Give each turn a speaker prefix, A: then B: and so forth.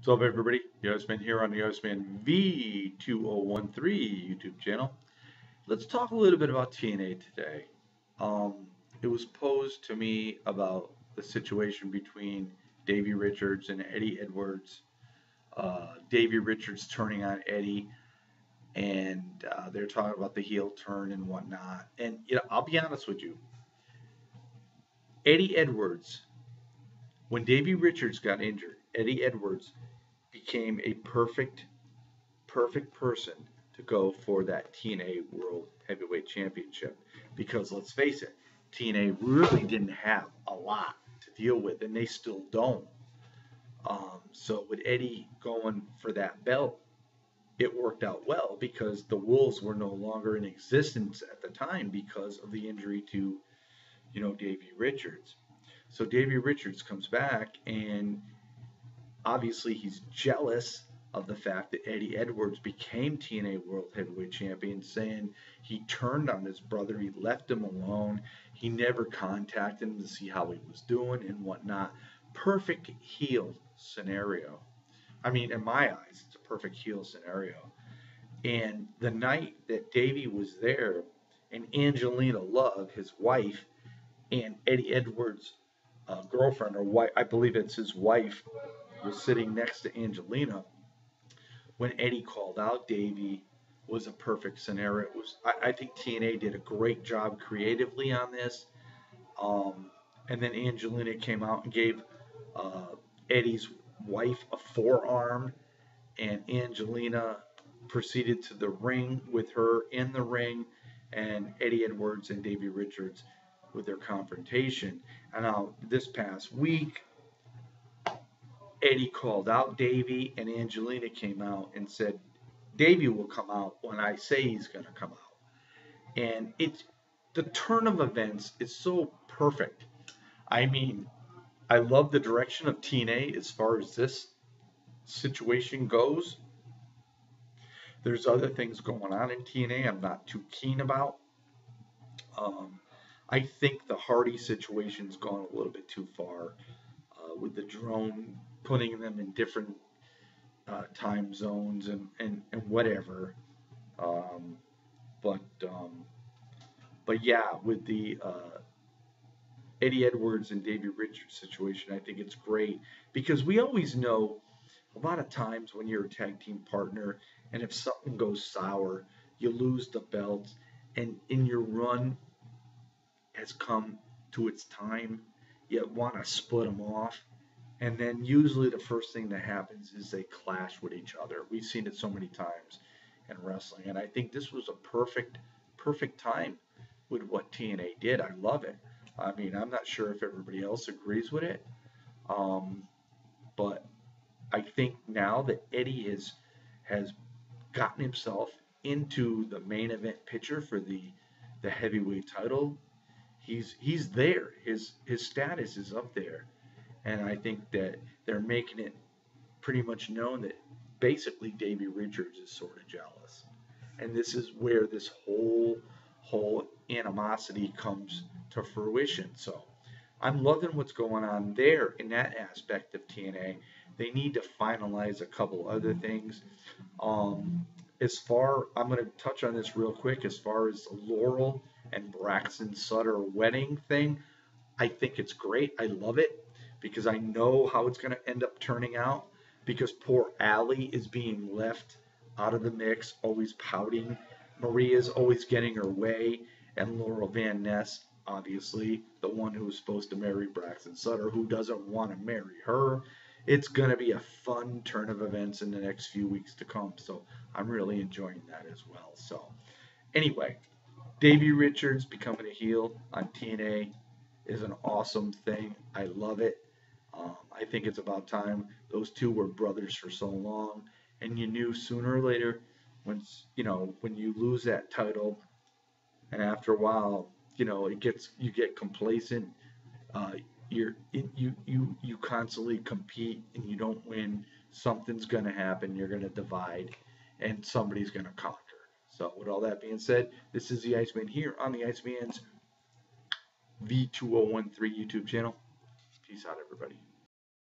A: What's up, everybody? Yosemite here on the Yosemite V2013 YouTube channel. Let's talk a little bit about TNA today. It was posed to me about the situation between Davey Richards and Eddie Edwards. Davey Richards turning on Eddie, and they're talking about the heel turn and whatnot. And I'll be honest with you, Eddie Edwards, when Davey Richards got injured, Eddie Edwards became a perfect person to go for that TNA World Heavyweight Championship, because let's face it, TNA really didn't have a lot to deal with, and they still don't. So with Eddie going for that belt, it worked out well because the Wolves were no longer in existence at the time because of the injury to, Davey Richards. So Davey Richards comes back, and obviously he's jealous of the fact that Eddie Edwards became TNA World Heavyweight Champion, saying he turned on his brother, he left him alone, he never contacted him to see how he was doing and whatnot. Perfect heel scenario. I mean, in my eyes, it's a perfect heel scenario. And the night that Davey was there, and Angelina Love, his wife, and Eddie Edwards' girlfriend, or wife, I believe it's his wife, was sitting next to Angelina when Eddie called out Davey, was a perfect scenario. I think TNA did a great job creatively on this. And then Angelina came out and gave Eddie's wife a forearm, and Angelina proceeded to the ring with her in the ring, and Eddie Edwards and Davey Richards with their confrontation. And now this past week, Eddie called out Davey, and Angelina came out and said, Davey will come out when I say he's going to come out. And the turn of events is so perfect. I mean, I love the direction of TNA as far as this situation goes. There's other things going on in TNA I'm not too keen about. I think the Hardy situation's gone a little bit too far with the drone, putting them in different time zones and whatever. But yeah, with the Eddie Edwards and Davey Richards situation, I think it's great because we always know a lot of times when you're a tag team partner, and if something goes sour, you lose the belts, and in your run has come to its time, you want to split them off. And then usually the first thing that happens is they clash with each other. We've seen it so many times in wrestling, and I think this was a perfect time with what TNA did. I love it. I mean, I'm not sure if everybody else agrees with it, but I think now that Eddie has gotten himself into the main event picture for the heavyweight title, he's there. His status is up there. And I think that they're making it pretty much known that basically Davey Richards is sort of jealous. And this is where this whole animosity comes to fruition. So I'm loving what's going on there in that aspect of TNA. They need to finalize a couple other things. I'm going to touch on this real quick. As far as the Laurel and Braxton Sutter wedding thing, I think it's great. I love it, because I know how it's going to end up turning out, because poor Allie is being left out of the mix, always pouting. Maria's always getting her way, and Laurel Van Ness, obviously, the one who was supposed to marry Braxton Sutter, who doesn't want to marry her. It's going to be a fun turn of events in the next few weeks to come, so I'm really enjoying that as well. So anyway, Davey Richards becoming a heel on TNA is an awesome thing. I love it. I think it's about time. Those two were brothers for so long, and you knew sooner or later, when you lose that title, and after a while, you get complacent. You constantly compete and you don't win. Something's going to happen. You're going to divide, and somebody's going to conquer. So with all that being said, this is the Iceman here on the Iceman's V2013 YouTube channel. Peace out, everybody.